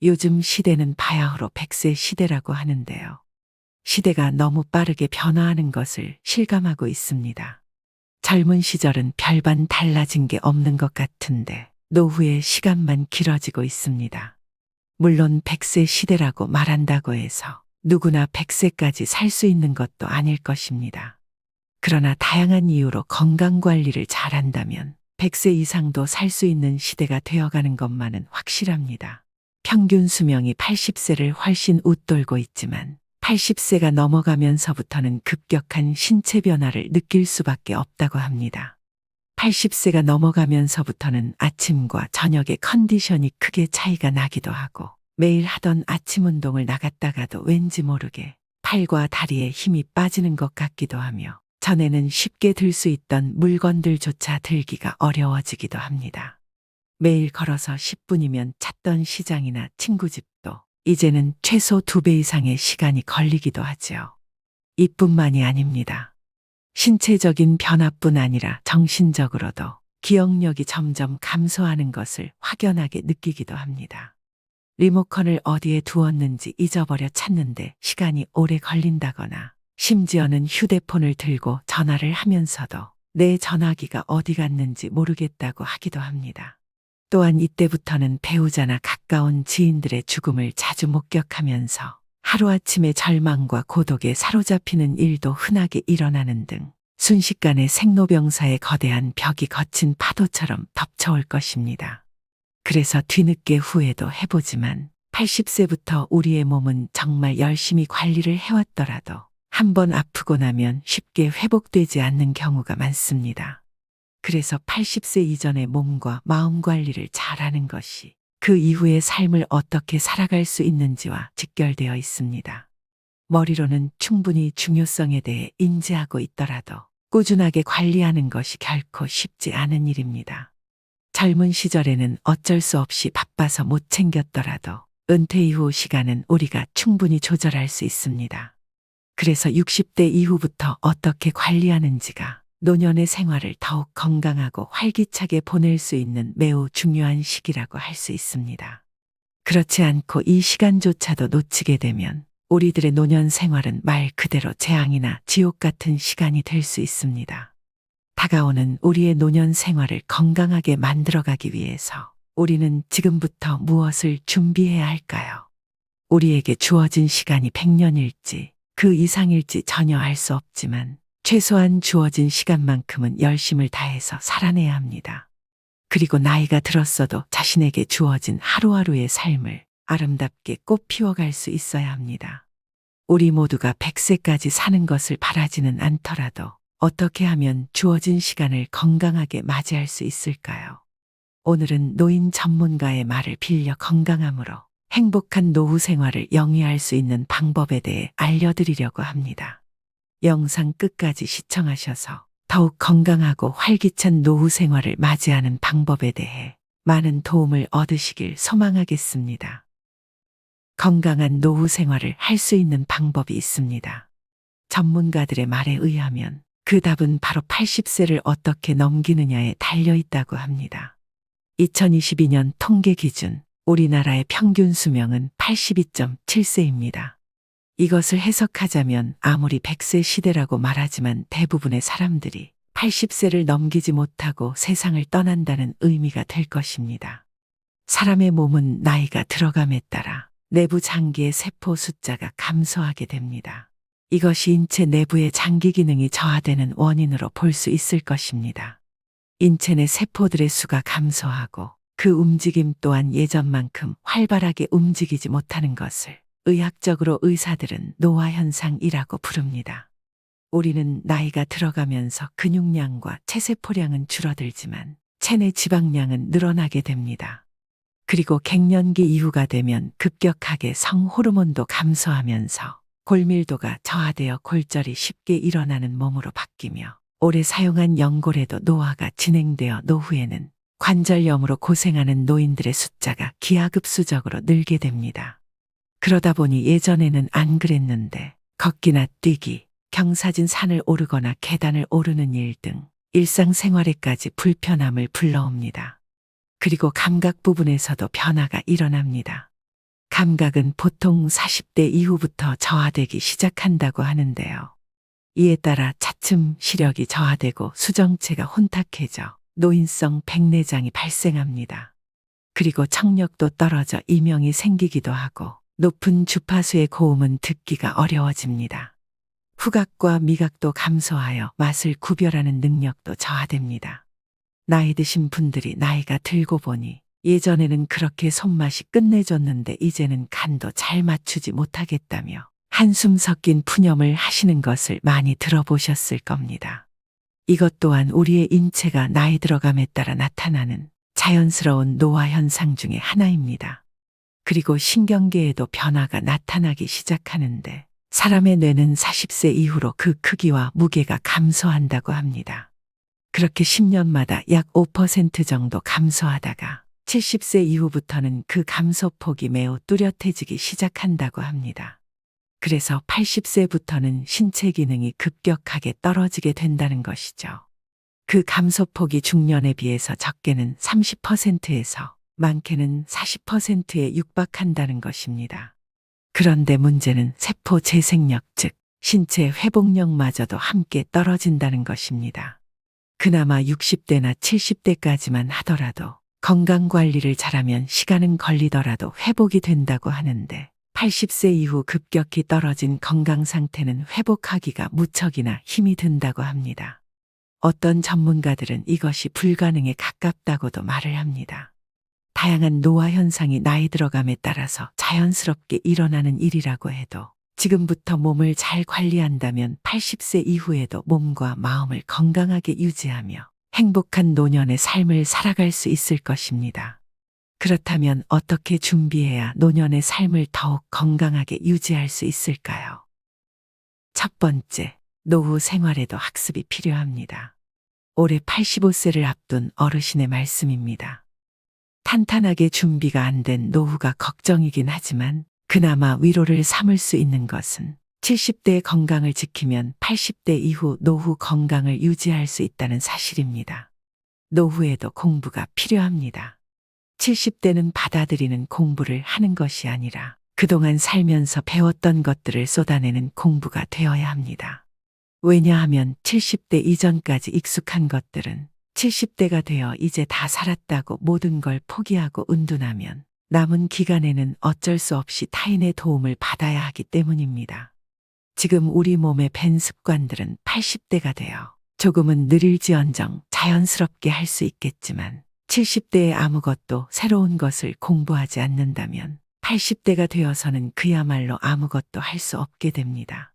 요즘 시대는 바야흐로 100세 시대라고 하는데요. 시대가 너무 빠르게 변화하는 것을 실감하고 있습니다. 젊은 시절은 별반 달라진 게 없는 것 같은데 노후의 시간만 길어지고 있습니다. 물론 100세 시대라고 말한다고 해서 누구나 100세까지 살 수 있는 것도 아닐 것입니다. 그러나 다양한 이유로 건강관리를 잘한다면 100세 이상도 살 수 있는 시대가 되어가는 것만은 확실합니다. 평균 수명이 80세를 훨씬 웃돌고 있지만 80세가 넘어가면서부터는 급격한 신체 변화를 느낄 수밖에 없다고 합니다. 80세가 넘어가면서부터는 아침과 저녁의 컨디션이 크게 차이가 나기도 하고 매일 하던 아침 운동을 나갔다가도 왠지 모르게 팔과 다리에 힘이 빠지는 것 같기도 하며 전에는 쉽게 들 수 있던 물건들조차 들기가 어려워지기도 합니다. 매일 걸어서 10분이면 찾던 시장이나 친구 집도 이제는 최소 2배 이상의 시간이 걸리기도 하지요. 이뿐만이 아닙니다. 신체적인 변화뿐 아니라 정신적으로도 기억력이 점점 감소하는 것을 확연하게 느끼기도 합니다. 리모컨을 어디에 두었는지 잊어버려 찾는데 시간이 오래 걸린다거나 심지어는 휴대폰을 들고 전화를 하면서도 내 전화기가 어디 갔는지 모르겠다고 하기도 합니다. 또한 이때부터는 배우자나 가까운 지인들의 죽음을 자주 목격하면서 하루아침에 절망과 고독에 사로잡히는 일도 흔하게 일어나는 등 순식간에 생로병사의 거대한 벽이 거친 파도처럼 덮쳐올 것입니다. 그래서 뒤늦게 후회도 해보지만 80세부터 우리의 몸은 정말 열심히 관리를 해왔더라도 한번 아프고 나면 쉽게 회복되지 않는 경우가 많습니다. 그래서 80세 이전의 몸과 마음 관리를 잘하는 것이 그 이후의 삶을 어떻게 살아갈 수 있는지와 직결되어 있습니다. 머리로는 충분히 중요성에 대해 인지하고 있더라도 꾸준하게 관리하는 것이 결코 쉽지 않은 일입니다. 젊은 시절에는 어쩔 수 없이 바빠서 못 챙겼더라도 은퇴 이후 시간은 우리가 충분히 조절할 수 있습니다. 그래서 60대 이후부터 어떻게 관리하는지가 노년의 생활을 더욱 건강하고 활기차게 보낼 수 있는 매우 중요한 시기라고 할 수 있습니다. 그렇지 않고 이 시간조차도 놓치게 되면 우리들의 노년 생활은 말 그대로 재앙이나 지옥 같은 시간이 될 수 있습니다. 다가오는 우리의 노년 생활을 건강하게 만들어가기 위해서 우리는 지금부터 무엇을 준비해야 할까요? 우리에게 주어진 시간이 100년일지 그 이상일지 전혀 알 수 없지만 최소한 주어진 시간만큼은 열심을 다해서 살아내야 합니다. 그리고 나이가 들었어도 자신에게 주어진 하루하루의 삶을 아름답게 꽃 피워갈 수 있어야 합니다. 우리 모두가 100세까지 사는 것을 바라지는 않더라도 어떻게 하면 주어진 시간을 건강하게 맞이할 수 있을까요? 오늘은 노인 전문가의 말을 빌려 건강함으로 행복한 노후 생활을 영위할 수 있는 방법에 대해 알려드리려고 합니다. 영상 끝까지 시청하셔서 더욱 건강하고 활기찬 노후 생활을 맞이하는 방법에 대해 많은 도움을 얻으시길 소망하겠습니다. 건강한 노후 생활을 할 수 있는 방법이 있습니다. 전문가들의 말에 의하면 그 답은 바로 80세를 어떻게 넘기느냐에 달려 있다고 합니다. 2022년 통계 기준 우리나라의 평균 수명은 82.7세입니다. 이것을 해석하자면 아무리 100세 시대라고 말하지만 대부분의 사람들이 80세를 넘기지 못하고 세상을 떠난다는 의미가 될 것입니다. 사람의 몸은 나이가 들어감에 따라 내부 장기의 세포 숫자가 감소하게 됩니다. 이것이 인체 내부의 장기 기능이 저하되는 원인으로 볼 수 있을 것입니다. 인체 내 세포들의 수가 감소하고 그 움직임 또한 예전만큼 활발하게 움직이지 못하는 것을 의학적으로 의사들은 노화 현상이라고 부릅니다. 우리는 나이가 들어가면서 근육량과 체세포량은 줄어들지만 체내 지방량은 늘어나게 됩니다. 그리고 갱년기 이후가 되면 급격하게 성호르몬도 감소하면서 골밀도가 저하되어 골절이 쉽게 일어나는 몸으로 바뀌며 오래 사용한 연골에도 노화가 진행되어 노후에는 관절염으로 고생하는 노인들의 숫자가 기하급수적으로 늘게 됩니다. 그러다 보니 예전에는 안 그랬는데 걷기나 뛰기, 경사진 산을 오르거나 계단을 오르는 일 등 일상생활에까지 불편함을 불러옵니다. 그리고 감각 부분에서도 변화가 일어납니다. 감각은 보통 40대 이후부터 저하되기 시작한다고 하는데요. 이에 따라 차츰 시력이 저하되고 수정체가 혼탁해져 노인성 백내장이 발생합니다. 그리고 청력도 떨어져 이명이 생기기도 하고 높은 주파수의 고음은 듣기가 어려워집니다. 후각과 미각도 감소하여 맛을 구별하는 능력도 저하됩니다. 나이 드신 분들이 나이가 들고 보니 예전에는 그렇게 손맛이 끝내줬는데 이제는 간도 잘 맞추지 못하겠다며 한숨 섞인 푸념을 하시는 것을 많이 들어보셨을 겁니다. 이것 또한 우리의 인체가 나이 들어감에 따라 나타나는 자연스러운 노화 현상 중의 하나입니다. 그리고 신경계에도 변화가 나타나기 시작하는데 사람의 뇌는 40세 이후로 그 크기와 무게가 감소한다고 합니다. 그렇게 10년마다 약 5% 정도 감소하다가 70세 이후부터는 그 감소폭이 매우 뚜렷해지기 시작한다고 합니다. 그래서 80세부터는 신체 기능이 급격하게 떨어지게 된다는 것이죠. 그 감소폭이 중년에 비해서 적게는 30%에서 많게는 40%에 육박한다는 것입니다. 그런데 문제는 세포 재생력, 즉 신체 회복력마저도 함께 떨어진다는 것입니다. 그나마 60대나 70대까지만 하더라도 건강관리를 잘하면 시간은 걸리더라도 회복이 된다고 하는데 80세 이후 급격히 떨어진 건강 상태는 회복하기가 무척이나 힘이 든다고 합니다. 어떤 전문가들은 이것이 불가능에 가깝다고도 말을 합니다. 다양한 노화 현상이 나이 들어감에 따라서 자연스럽게 일어나는 일이라고 해도 지금부터 몸을 잘 관리한다면 80세 이후에도 몸과 마음을 건강하게 유지하며 행복한 노년의 삶을 살아갈 수 있을 것입니다. 그렇다면 어떻게 준비해야 노년의 삶을 더욱 건강하게 유지할 수 있을까요? 첫 번째, 노후 생활에도 학습이 필요합니다. 올해 85세를 앞둔 어르신의 말씀입니다. 탄탄하게 준비가 안 된 노후가 걱정이긴 하지만 그나마 위로를 삼을 수 있는 것은 70대의 건강을 지키면 80대 이후 노후 건강을 유지할 수 있다는 사실입니다. 노후에도 공부가 필요합니다. 70대는 받아들이는 공부를 하는 것이 아니라 그동안 살면서 배웠던 것들을 쏟아내는 공부가 되어야 합니다. 왜냐하면 70대 이전까지 익숙한 것들은 70대가 되어 이제 다 살았다고 모든 걸 포기하고 은둔하면 남은 기간에는 어쩔 수 없이 타인의 도움을 받아야 하기 때문입니다. 지금 우리 몸의 밴 습관들은 80대가 되어 조금은 느릴지언정 자연스럽게 할 수 있겠지만 70대에 아무것도 새로운 것을 공부하지 않는다면 80대가 되어서는 그야말로 아무것도 할 수 없게 됩니다.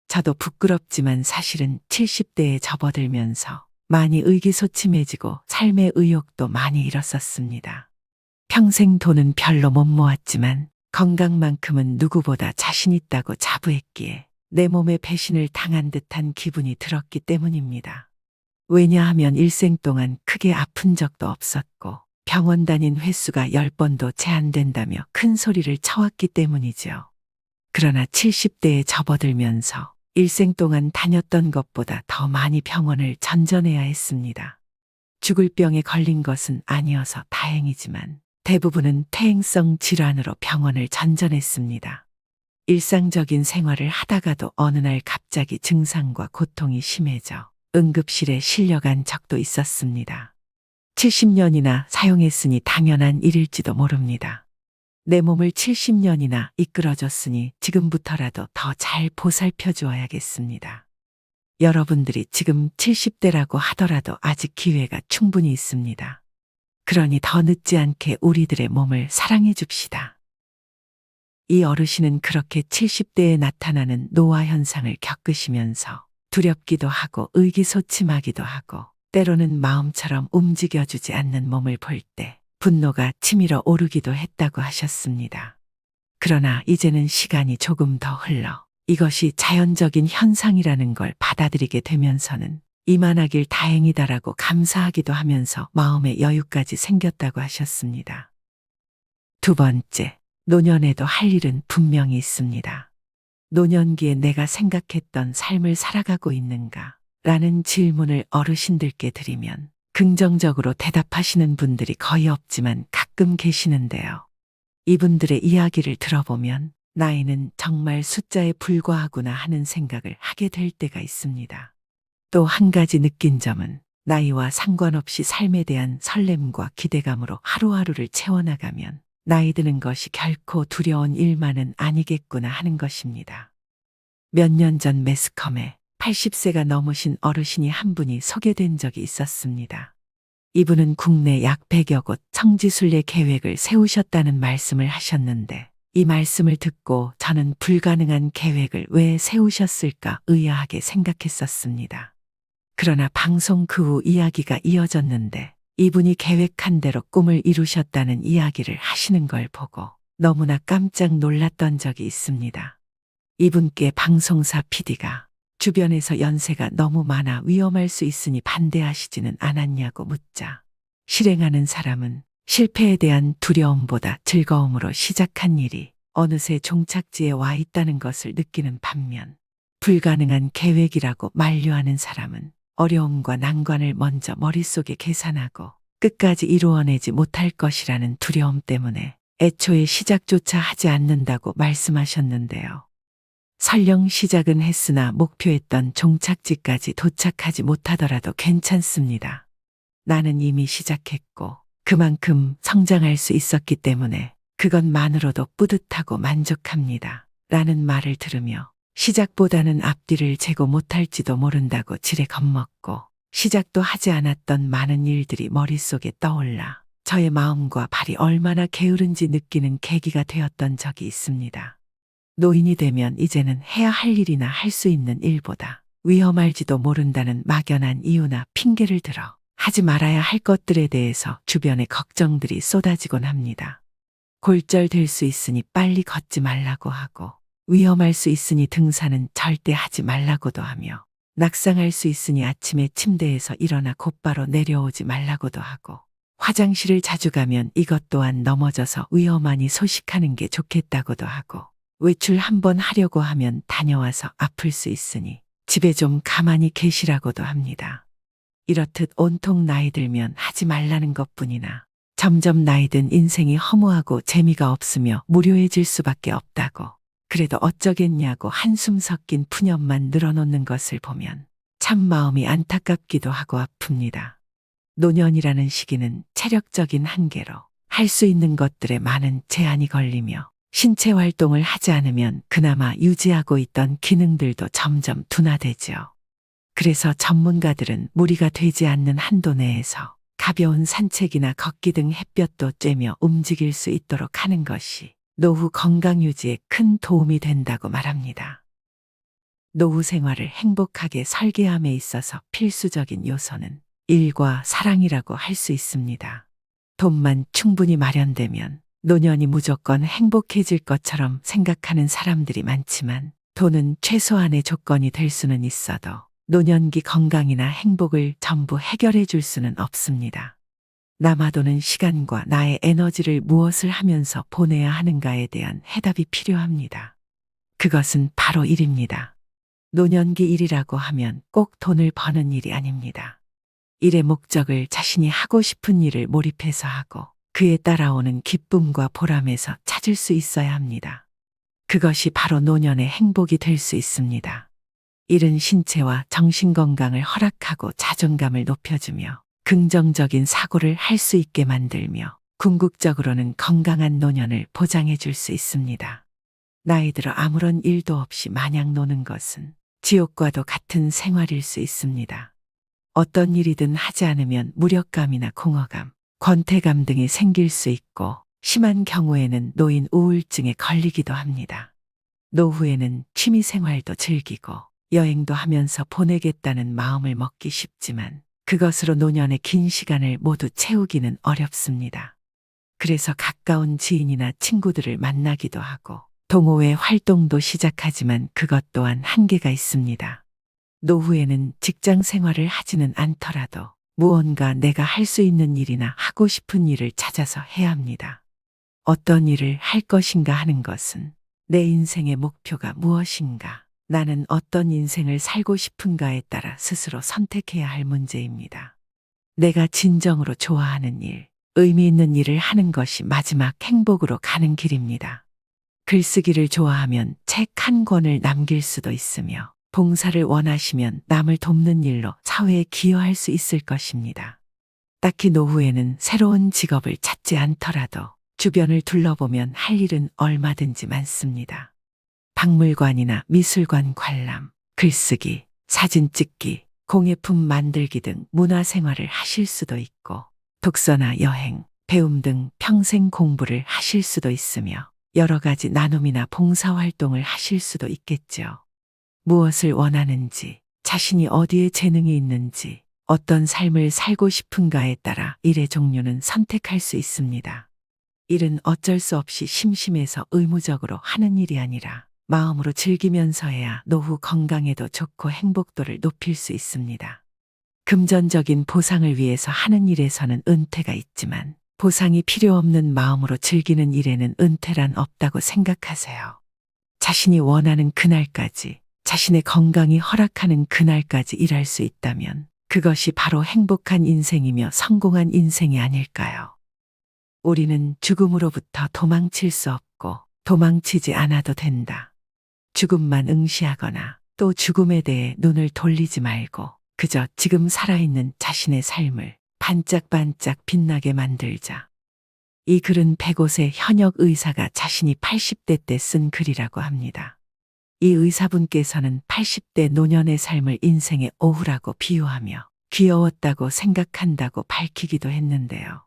저도 부끄럽지만 사실은 70대에 접어들면서 많이 의기소침해지고 삶의 의욕도 많이 잃었었습니다. 평생 돈은 별로 못 모았지만 건강만큼은 누구보다 자신 있다고 자부했기에 내 몸에 배신을 당한 듯한 기분이 들었기 때문입니다. 왜냐하면 일생 동안 크게 아픈 적도 없었고 병원 다닌 횟수가 10번도 제한된다며 큰 소리를 쳐왔기 때문이죠. 그러나 70대에 접어들면서 일생 동안 다녔던 것보다 더 많이 병원을 전전해야 했습니다. 죽을 병에 걸린 것은 아니어서 다행이지만 대부분은 퇴행성 질환으로 병원을 전전했습니다. 일상적인 생활을 하다가도 어느 날 갑자기 증상과 고통이 심해져 응급실에 실려간 적도 있었습니다. 70년이나 사용했으니 당연한 일일지도 모릅니다. 내 몸을 70년이나 이끌어줬으니 지금부터라도 더 잘 보살펴 주어야겠습니다. 여러분들이 지금 70대라고 하더라도 아직 기회가 충분히 있습니다. 그러니 더 늦지 않게 우리들의 몸을 사랑해 줍시다. 이 어르신은 그렇게 70대에 나타나는 노화 현상을 겪으시면서 두렵기도 하고 의기소침하기도 하고 때로는 마음처럼 움직여주지 않는 몸을 볼 때 분노가 치밀어 오르기도 했다고 하셨습니다. 그러나 이제는 시간이 조금 더 흘러 이것이 자연적인 현상이라는 걸 받아들이게 되면서는 이만하길 다행이다라고 감사하기도 하면서 마음의 여유까지 생겼다고 하셨습니다. 두 번째, 노년에도 할 일은 분명히 있습니다. 노년기에 내가 생각했던 삶을 살아가고 있는가? 라는 질문을 어르신들께 드리면 긍정적으로 대답하시는 분들이 거의 없지만 가끔 계시는데요. 이분들의 이야기를 들어보면 나이는 정말 숫자에 불과하구나 하는 생각을 하게 될 때가 있습니다. 또 한 가지 느낀 점은 나이와 상관없이 삶에 대한 설렘과 기대감으로 하루하루를 채워나가면 나이 드는 것이 결코 두려운 일만은 아니겠구나 하는 것입니다. 몇 년 전 매스컴에 80세가 넘으신 어르신이 한 분이 소개된 적이 있었습니다. 이분은 국내 약 100여 곳 청지순례 계획을 세우셨다는 말씀을 하셨는데 이 말씀을 듣고 저는 불가능한 계획을 왜 세우셨을까 의아하게 생각했었습니다. 그러나 방송 그 후 이야기가 이어졌는데 이분이 계획한 대로 꿈을 이루셨다는 이야기를 하시는 걸 보고 너무나 깜짝 놀랐던 적이 있습니다. 이분께 방송사 PD가 주변에서 연세가 너무 많아 위험할 수 있으니 반대하시지는 않았냐고 묻자 실행하는 사람은 실패에 대한 두려움보다 즐거움으로 시작한 일이 어느새 종착지에 와 있다는 것을 느끼는 반면 불가능한 계획이라고 만류하는 사람은 어려움과 난관을 먼저 머릿속에 계산하고 끝까지 이루어내지 못할 것이라는 두려움 때문에 애초에 시작조차 하지 않는다고 말씀하셨는데요. 설령 시작은 했으나 목표했던 종착지까지 도착하지 못하더라도 괜찮습니다. 나는 이미 시작했고 그만큼 성장할 수 있었기 때문에 그것만으로도 뿌듯하고 만족합니다. 라는 말을 들으며 시작보다는 앞뒤를 재고 못할지도 모른다고 지레 겁먹고 시작도 하지 않았던 많은 일들이 머릿속에 떠올라 저의 마음과 발이 얼마나 게으른지 느끼는 계기가 되었던 적이 있습니다. 노인이 되면 이제는 해야 할 일이나 할 수 있는 일보다 위험할지도 모른다는 막연한 이유나 핑계를 들어 하지 말아야 할 것들에 대해서 주변에 걱정들이 쏟아지곤 합니다. 골절될 수 있으니 빨리 걷지 말라고 하고 위험할 수 있으니 등산은 절대 하지 말라고도 하며 낙상할 수 있으니 아침에 침대에서 일어나 곧바로 내려오지 말라고도 하고 화장실을 자주 가면 이것 또한 넘어져서 위험하니 소식하는 게 좋겠다고도 하고 외출 한번 하려고 하면 다녀와서 아플 수 있으니 집에 좀 가만히 계시라고도 합니다. 이렇듯 온통 나이 들면 하지 말라는 것뿐이나 점점 나이 든 인생이 허무하고 재미가 없으며 무료해질 수밖에 없다고 그래도 어쩌겠냐고 한숨 섞인 푸념만 늘어놓는 것을 보면 참 마음이 안타깝기도 하고 아픕니다. 노년이라는 시기는 체력적인 한계로 할 수 있는 것들에 많은 제한이 걸리며 신체 활동을 하지 않으면 그나마 유지하고 있던 기능들도 점점 둔화되죠. 그래서 전문가들은 무리가 되지 않는 한도 내에서 가벼운 산책이나 걷기 등 햇볕도 쬐며 움직일 수 있도록 하는 것이 노후 건강 유지에 큰 도움이 된다고 말합니다. 노후 생활을 행복하게 설계함에 있어서 필수적인 요소는 일과 사랑이라고 할 수 있습니다. 돈만 충분히 마련되면 노년이 무조건 행복해질 것처럼 생각하는 사람들이 많지만 돈은 최소한의 조건이 될 수는 있어도 노년기 건강이나 행복을 전부 해결해 줄 수는 없습니다. 남아도는 시간과 나의 에너지를 무엇을 하면서 보내야 하는가에 대한 해답이 필요합니다. 그것은 바로 일입니다. 노년기 일이라고 하면 꼭 돈을 버는 일이 아닙니다. 일의 목적을 자신이 하고 싶은 일을 몰입해서 하고 그에 따라오는 기쁨과 보람에서 찾을 수 있어야 합니다. 그것이 바로 노년의 행복이 될 수 있습니다. 일은 신체와 정신 건강을 허락하고 자존감을 높여주며 긍정적인 사고를 할 수 있게 만들며 궁극적으로는 건강한 노년을 보장해 줄 수 있습니다. 나이 들어 아무런 일도 없이 마냥 노는 것은 지옥과도 같은 생활일 수 있습니다. 어떤 일이든 하지 않으면 무력감이나 공허감, 권태감 등이 생길 수 있고 심한 경우에는 노인 우울증에 걸리기도 합니다. 노후에는 취미 생활도 즐기고 여행도 하면서 보내겠다는 마음을 먹기 쉽지만 그것으로 노년의 긴 시간을 모두 채우기는 어렵습니다. 그래서 가까운 지인이나 친구들을 만나기도 하고 동호회 활동도 시작하지만 그것 또한 한계가 있습니다. 노후에는 직장 생활을 하지는 않더라도 무언가 내가 할 수 있는 일이나 하고 싶은 일을 찾아서 해야 합니다. 어떤 일을 할 것인가 하는 것은 내 인생의 목표가 무엇인가, 나는 어떤 인생을 살고 싶은가에 따라 스스로 선택해야 할 문제입니다. 내가 진정으로 좋아하는 일, 의미 있는 일을 하는 것이 마지막 행복으로 가는 길입니다. 글쓰기를 좋아하면 책 한 권을 남길 수도 있으며, 봉사를 원하시면 남을 돕는 일로 사회에 기여할 수 있을 것입니다. 딱히 노후에는 새로운 직업을 찾지 않더라도 주변을 둘러보면 할 일은 얼마든지 많습니다. 박물관이나 미술관 관람, 글쓰기, 사진 찍기, 공예품 만들기 등 문화생활을 하실 수도 있고, 독서나 여행, 배움 등 평생 공부를 하실 수도 있으며, 여러 가지 나눔이나 봉사활동을 하실 수도 있겠죠. 무엇을 원하는지, 자신이 어디에 재능이 있는지, 어떤 삶을 살고 싶은가에 따라 일의 종류는 선택할 수 있습니다. 일은 어쩔 수 없이 심심해서 의무적으로 하는 일이 아니라 마음으로 즐기면서 해야 노후 건강에도 좋고 행복도를 높일 수 있습니다. 금전적인 보상을 위해서 하는 일에서는 은퇴가 있지만, 보상이 필요 없는 마음으로 즐기는 일에는 은퇴란 없다고 생각하세요. 자신이 원하는 그날까지, 자신의 건강이 허락하는 그날까지 일할 수 있다면 그것이 바로 행복한 인생이며 성공한 인생이 아닐까요? 우리는 죽음으로부터 도망칠 수 없고 도망치지 않아도 된다. 죽음만 응시하거나 또 죽음에 대해 눈을 돌리지 말고 그저 지금 살아있는 자신의 삶을 반짝반짝 빛나게 만들자. 이 글은 백옷의 현역 의사가 자신이 80대 때 쓴 글이라고 합니다. 이 의사분께서는 80대 노년의 삶을 인생의 오후라고 비유하며 귀여웠다고 생각한다고 밝히기도 했는데요.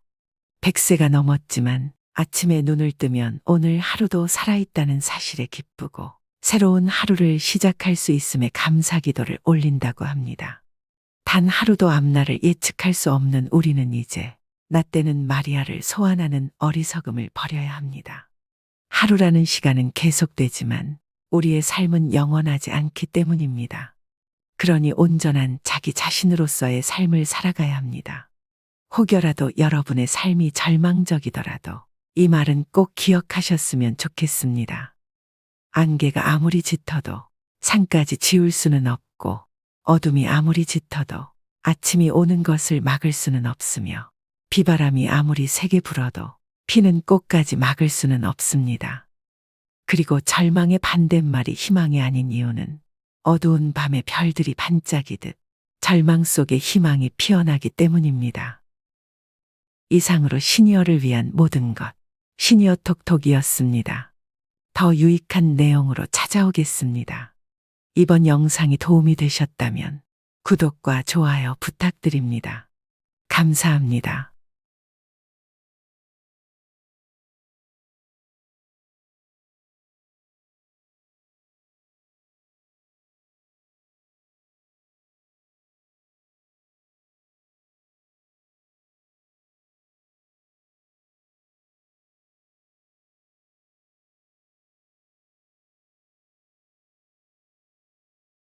100세가 넘었지만 아침에 눈을 뜨면 오늘 하루도 살아있다는 사실에 기쁘고 새로운 하루를 시작할 수 있음에 감사기도를 올린다고 합니다. 단 하루도 앞날을 예측할 수 없는 우리는 이제 나 때는 마리아를 소환하는 어리석음을 버려야 합니다. 하루라는 시간은 계속되지만 우리의 삶은 영원하지 않기 때문입니다. 그러니 온전한 자기 자신으로서의 삶을 살아가야 합니다. 혹여라도 여러분의 삶이 절망적이더라도 이 말은 꼭 기억하셨으면 좋겠습니다. 안개가 아무리 짙어도 산까지 지울 수는 없고, 어둠이 아무리 짙어도 아침이 오는 것을 막을 수는 없으며, 비바람이 아무리 세게 불어도 피는 꽃까지 막을 수는 없습니다. 그리고 절망의 반대말이 희망이 아닌 이유는 어두운 밤에 별들이 반짝이듯 절망 속에 희망이 피어나기 때문입니다. 이상으로 시니어를 위한 모든 것, 시니어 톡톡이었습니다. 더 유익한 내용으로 찾아오겠습니다. 이번 영상이 도움이 되셨다면 구독과 좋아요 부탁드립니다. 감사합니다.